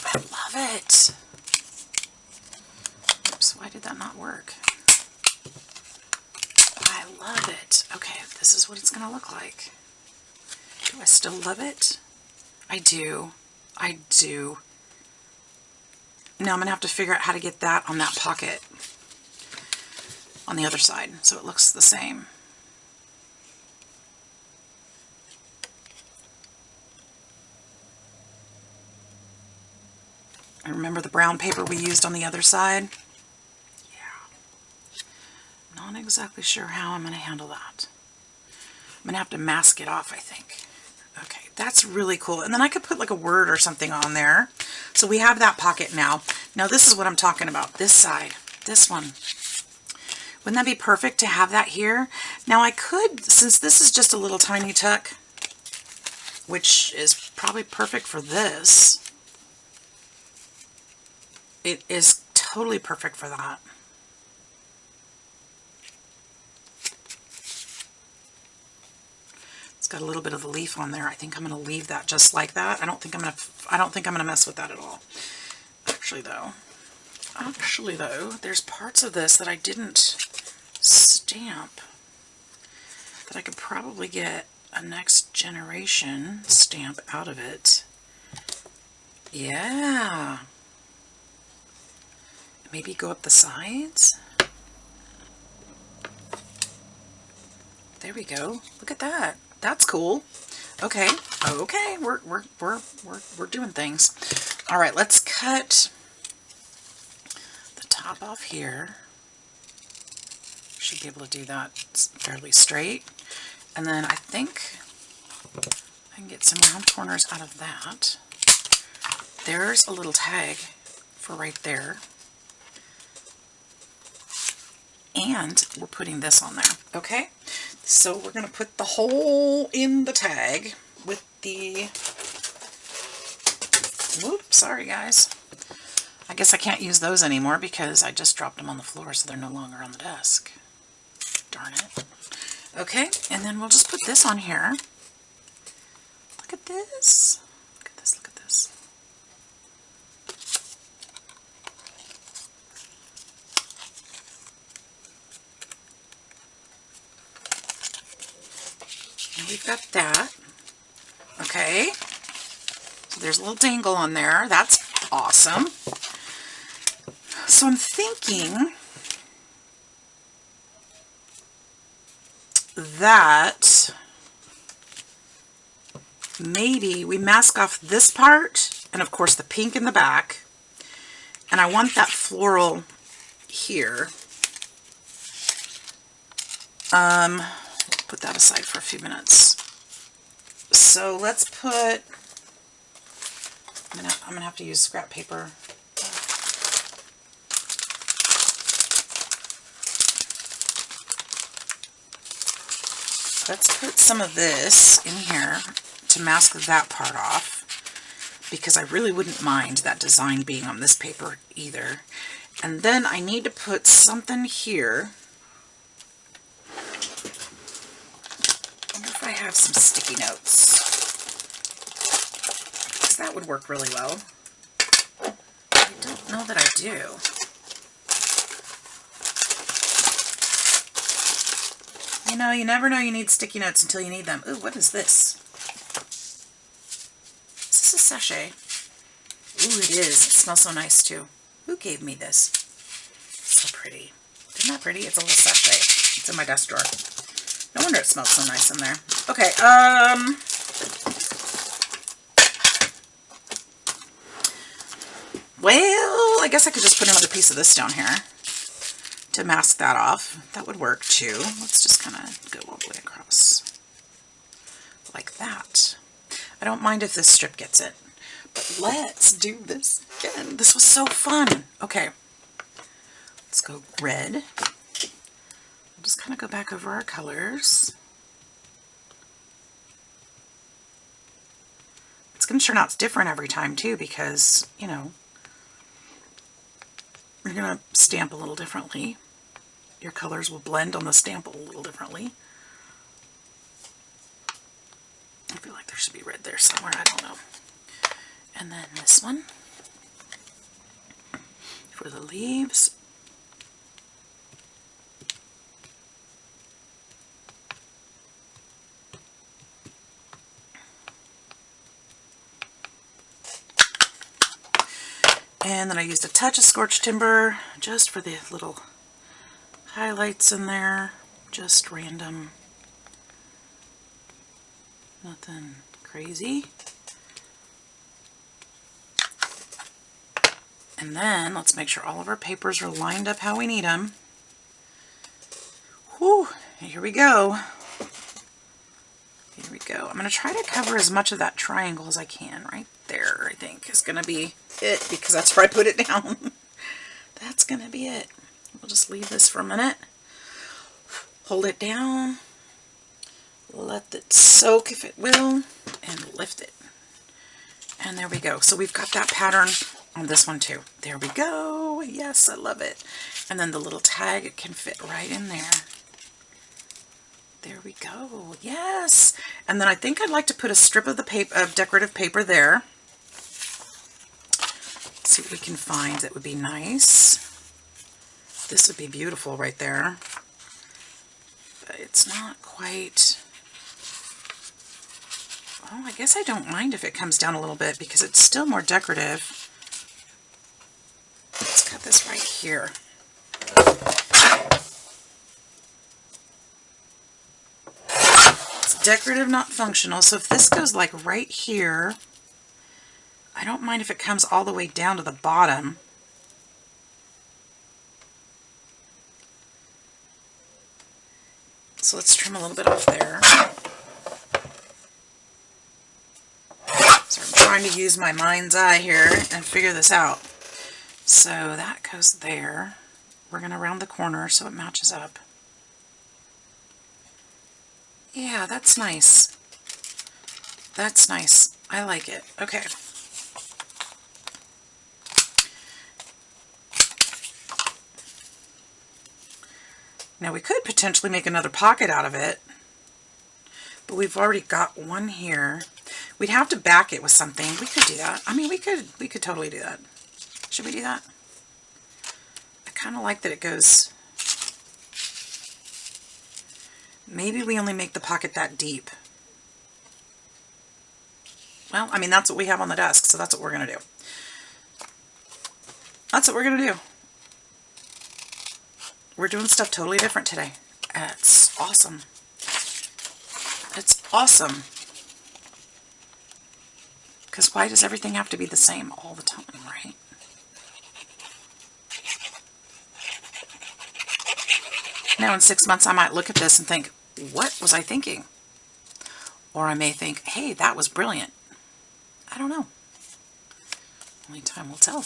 I love it. Oops, why did that not work? I love it. Okay, this is what it's going to look like. Do I still love it? I do. I do. Now I'm going to have to figure out how to get that on that pocket on the other side so it looks the same. I remember the brown paper we used on the other side. Yeah. Not exactly sure how I'm going to handle that. I'm going to have to mask it off, I think. Okay, that's really cool. And then I could put like a word or something on there. So we have that pocket now. Now this is what I'm talking about. This side. This one. Wouldn't that be perfect to have that here? Now I could, since this is just a little tiny tuck, which is probably perfect for this. It is totally perfect for that. It's got a little bit of the leaf on there. I think I'm going to leave that just like that. I don't think I'm going to mess with that at all. Actually though, there's parts of this that I didn't stamp that I could probably get a next generation stamp out of it. Yeah. Maybe go up the sides. There we go. Look at that. That's cool. Okay. Okay, we're doing things. All right, let's cut the top off here. Should be able to do that fairly straight. And then I think I can get some round corners out of that. There's a little tag for right there. And we're putting this on there. Okay, so we're going to put the hole in the tag with the, whoops, sorry guys. I guess I can't use those anymore because I just dropped them on the floor, so they're no longer on the desk. Darn it. Okay, and then we'll just put this on here. Look at this. Look at this, look at this. And we've got that. Okay. So there's a little dangle on there. That's awesome. So I'm thinking that maybe we mask off this part and of course the pink in the back, and I want that floral here. Put that aside for a few minutes. So let's put, I'm gonna have to use scrap paper. Let's put some of this in here to mask that part off, because I really wouldn't mind that design being on this paper either. And then I need to put something here. I wonder if I have some sticky notes, because that would work really well. I don't know that I do. You know, you never know you need sticky notes until you need them. Ooh, what is this? Is this a sachet? Ooh, it is. It smells so nice, too. Who gave me this? So pretty. Isn't that pretty? It's a little sachet. It's in my desk drawer. No wonder it smells so nice in there. Okay, well, I guess I could just put another piece of this down here to mask that off. That would work too. Let's just kind of go all the way across like that. I don't mind if this strip gets it, but let's do this again. This was so fun. Okay, let's go red. We'll just kind of go back over our colors. It's going to turn out different every time too, because, you know, you're going to stamp a little differently. Your colors will blend on the stamp a little differently. I feel like there should be red there somewhere. I don't know. And then this one for the leaves. And then I used a touch of scorched timber just for the little highlights in there, just random, nothing crazy. And then let's make sure all of our papers are lined up how we need them. Whew, here we go. Here we go. I'm going to try to cover as much of that triangle as I can. Right there, I think, is going to be it, because that's where I put it down. That's going to be it. We'll just leave this for a minute. Hold it down. Let it soak if it will. And lift it. And there we go. So we've got that pattern on this one too. There we go. Yes, I love it. And then the little tag, it can fit right in there. There we go. Yes. And then I think I'd like to put a strip of the paper, of decorative paper there. Let's see what we can find that would be nice. This would be beautiful right there. But it's not quite. Oh, I guess I don't mind if it comes down a little bit because it's still more decorative. Let's cut this right here. decorative, not functional. So if this goes like right here, I don't mind if it comes all the way down to the bottom. So let's trim a little bit off there. So I'm trying to use my mind's eye here and figure this out. So that goes there. We're going to round the corner so it matches up. Yeah, that's nice. That's nice. I like it. Okay. Now we could potentially make another pocket out of it, but we've already got one here. We'd have to back it with something. We could do that. I mean, we could totally do that. Should we do that? I kind of like that it goes. Maybe we only make the pocket that deep. Well, I mean, that's what we have on the desk, so that's what we're going to do. That's what we're going to do. We're doing stuff totally different today. It's awesome. It's awesome. Because why does everything have to be the same all the time, right? Now in 6 months I might look at this and think, what was I thinking? Or I may think, hey, that was brilliant. I don't know. Only time will tell.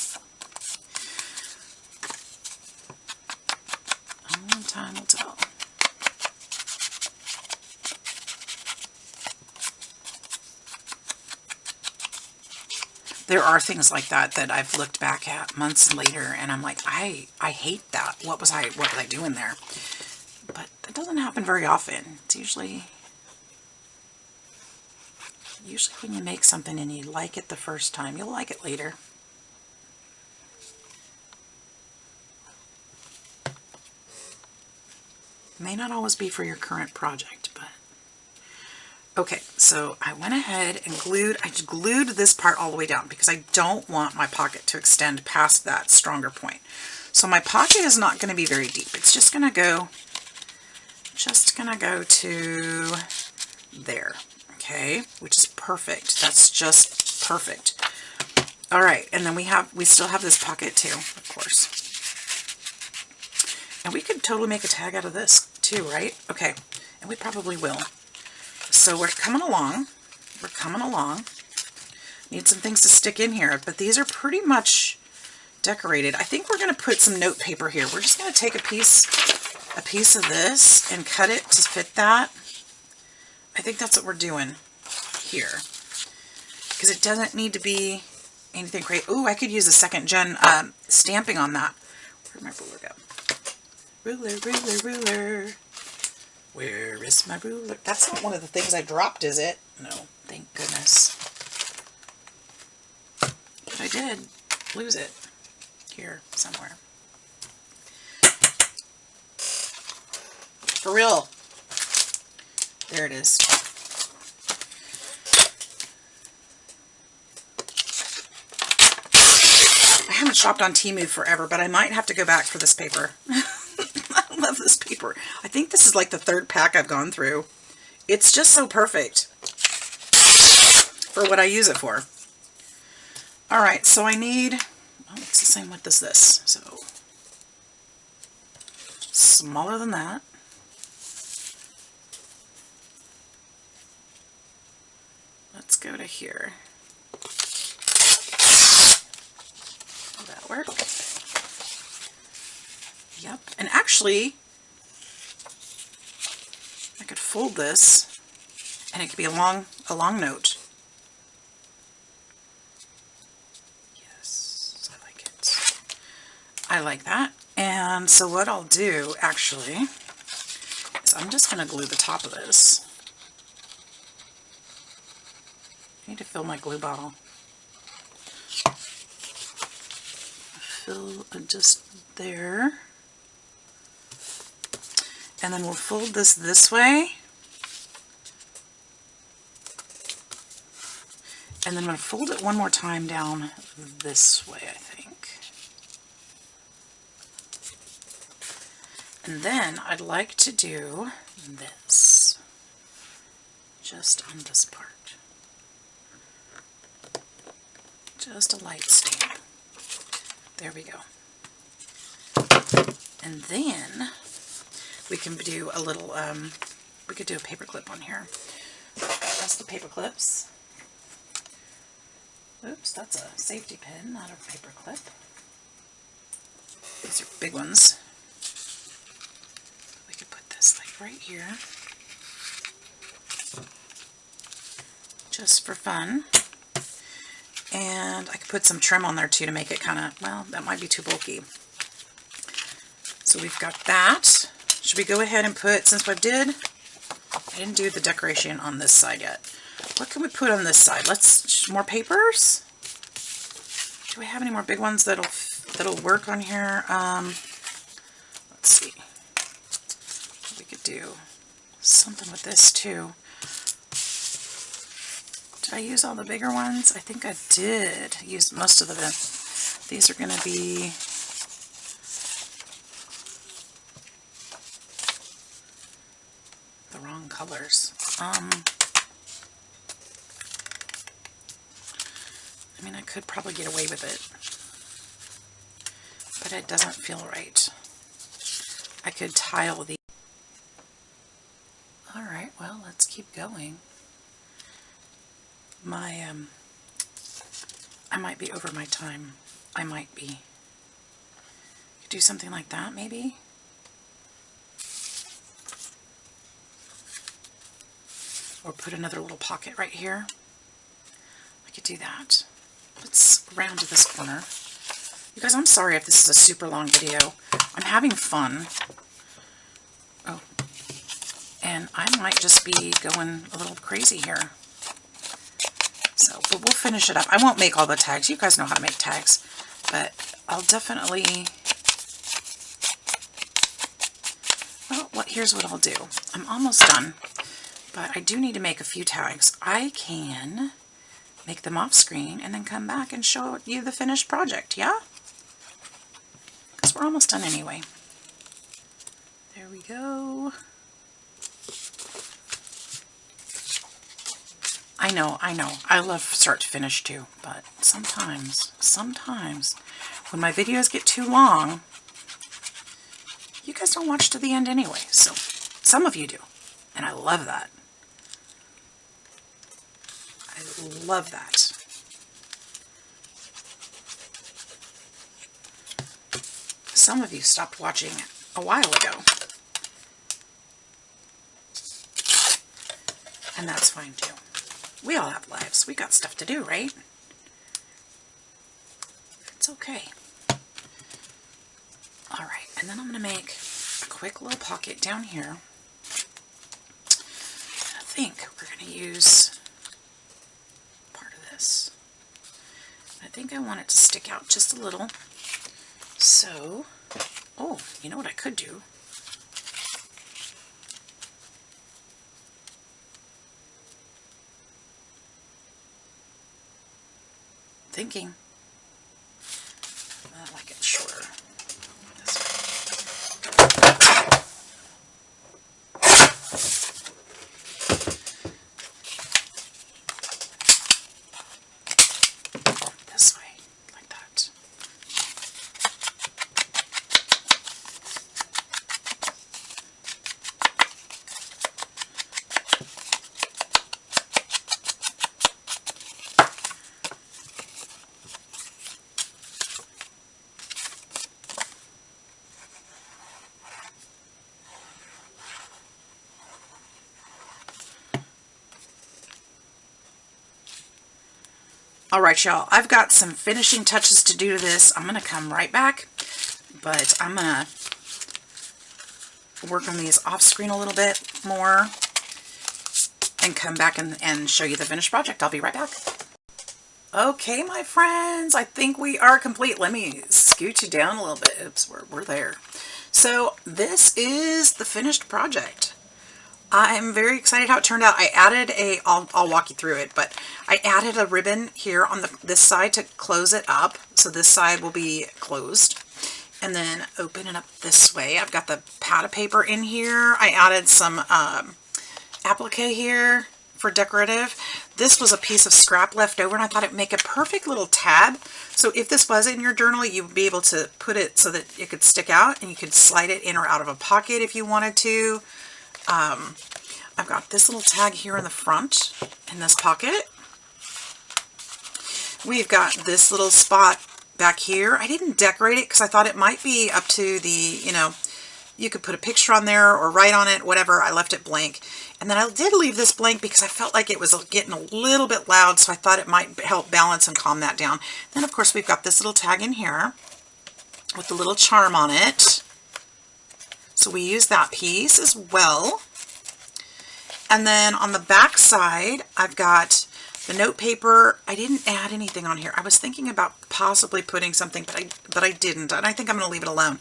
Only time will tell. There are things like that that I've looked back at months later and I'm like, I hate that. What was I doing there? But that doesn't happen very often. It's usually when you make something and you like it the first time, you'll like it later. May not always be for your current project, but okay, so I went ahead and I just glued this part all the way down because I don't want my pocket to extend past that stronger point. So my pocket is not going to be very deep. It's just going to go to there, okay, which is perfect. That's just perfect. All right, and then we still have this pocket too, of course. And we could totally make a tag out of this too, right? Okay, and we probably will. So we're coming along. We're coming along. Need some things to stick in here, but these are pretty much decorated. I think we're going to put some note paper here. We're just going to take a piece of this and cut it to fit that. I think that's what we're doing here. Because it doesn't need to be anything great. Ooh, I could use a second gen stamping on that. Where'd my ruler go? Ruler, ruler, ruler. Where is my ruler? That's not one of the things I dropped, is it? No, thank goodness. But I did lose it here somewhere. For real. There it is. I haven't shopped on Temu forever, but I might have to go back for this paper. I love this paper. I think this is like the third pack I've gone through. It's just so perfect for what I use it for. Alright, so I need, well, it's the same width as this, so smaller than that. Let's go to here. Will that work? Yep. And actually, I could fold this, and it could be a long note. Yes, I like it. I like that. And so what I'll do, actually, is I'm just going to glue the top of this. I need to fill my glue bottle. Fill just there. And then we'll fold this way. And then I'm going to fold it one more time down this way, I think. And then I'd like to do this. just on this part. Just a light stamp. There we go. And then we can do a little, we could do a paper clip on here. That's the paper clips. Oops, that's a safety pin, not a paper clip. These are big ones. We could put this like right here. Just for fun. And I could put some trim on there too to make it kind of, well, that might be too bulky. So we've got that. Should we go ahead and put, since I didn't do the decoration on this side yet. What can we put on this side? More papers? Do we have any more big ones that'll work on here? Let's see. We could do something with this too. Did I use all the bigger ones? I think I did use most of them. These are going to be the wrong colors. I mean, I could probably get away with it, but it doesn't feel right. I could tile the... Alright, well, let's keep going. I might be over my time. I might be. Could do something like that, maybe? Or put another little pocket right here. I could do that. Let's round to this corner. You guys, I'm sorry if this is a super long video. I'm having fun. Oh. And I might just be going a little crazy here. So, but we'll finish it up. I won't make all the tags. You guys know how to make tags. But I'll definitely... Well, here's what I'll do. I'm almost done. But I do need to make a few tags. I can make them off screen and then come back and show you the finished project, yeah? Because we're almost done anyway. There we go. I know. I love start to finish too, but sometimes, when my videos get too long, you guys don't watch to the end anyway, so some of you do, and I love that. I love that. Some of you stopped watching a while ago, and that's fine too. We all have lives. We got stuff to do, right? It's okay. Alright, and then I'm going to make a quick little pocket down here. I think we're going to use part of this. I think I want it to stick out just a little. So, oh, you know what I could do? Thinking. I like it shorter. This way, like that. Alright, y'all, I've got some finishing touches to do to this. I'm going to come right back, but I'm going to work on these off screen a little bit more and come back and show you the finished project. I'll be right back. Okay, my friends, I think we are complete. Let me scoot you down a little bit. Oops, we're there. So this is the finished project. I'm very excited how it turned out. I added I'll walk you through it, but I added a ribbon here on this side to close it up. So this side will be closed. And then open it up this way. I've got the pad of paper in here. I added some applique here for decorative. This was a piece of scrap left over, and I thought it'd make a perfect little tab. So if this was in your journal, you would be able to put it so that it could stick out, and you could slide it in or out of a pocket if you wanted to. I've got this little tag here in the front in this pocket. We've got this little spot back here. I didn't decorate it because I thought it might be up to the, you know, you could put a picture on there or write on it, whatever. I left it blank. And then I did leave this blank because I felt like it was getting a little bit loud, so I thought it might help balance and calm that down. Then, of course, we've got this little tag in here with the little charm on it. So we use that piece as well. And then on the back side, I've got the note paper. I didn't add anything on here. I was thinking about possibly putting something, but I didn't. And I think I'm going to leave it alone.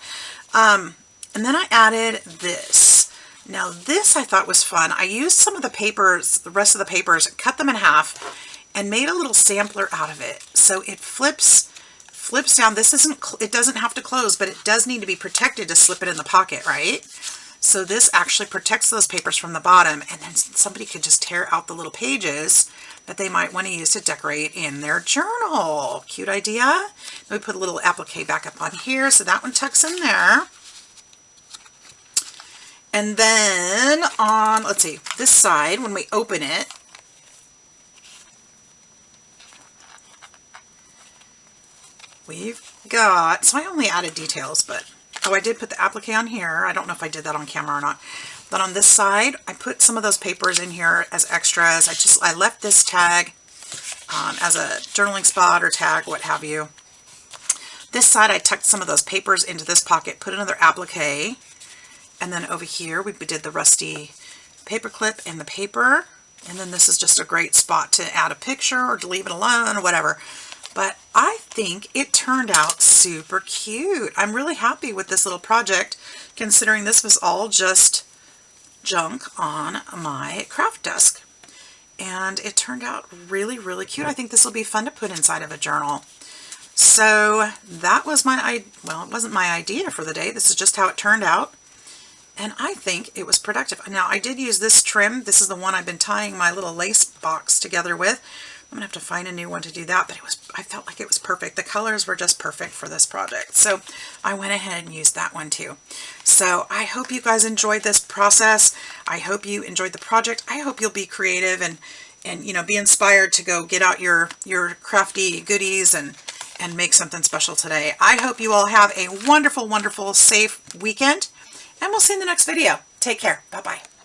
And then I added this. Now this I thought was fun. I used some of the papers, the rest of the papers, cut them in half, and made a little sampler out of it. So it flips down. This it doesn't have to close, but it does need to be protected to slip it in the pocket, right? So this actually protects those papers from the bottom, and then somebody could just tear out the little pages that they might want to use to decorate in their journal. Cute idea. Then we put a little applique back up on here, so that one tucks in there. And then on, let's see, this side, when we open it, we've got, so I only added details, but, oh, I did put the applique on here. I don't know if I did that on camera or not. But on this side, I put some of those papers in here as extras. I left this tag as a journaling spot or tag, what have you. This side, I tucked some of those papers into this pocket, put another applique. And then over here, we did the rusty paper clip and the paper. And then this is just a great spot to add a picture or to leave it alone or whatever. But I think it turned out super cute. I'm really happy with this little project, considering this was all just junk on my craft desk. And it turned out really, really cute. I think this will be fun to put inside of a journal. So that was well, it wasn't my idea for the day. This is just how it turned out. And I think it was productive. Now, I did use this trim. This is the one I've been tying my little lace box together with. I'm going to have to find a new one to do that, but I felt like it was perfect. The colors were just perfect for this project. So I went ahead and used that one too. So I hope you guys enjoyed this process. I hope you enjoyed the project. I hope you'll be creative and you know, be inspired to go get out your crafty goodies and make something special today. I hope you all have a wonderful, wonderful, safe weekend. And we'll see you in the next video. Take care. Bye-bye.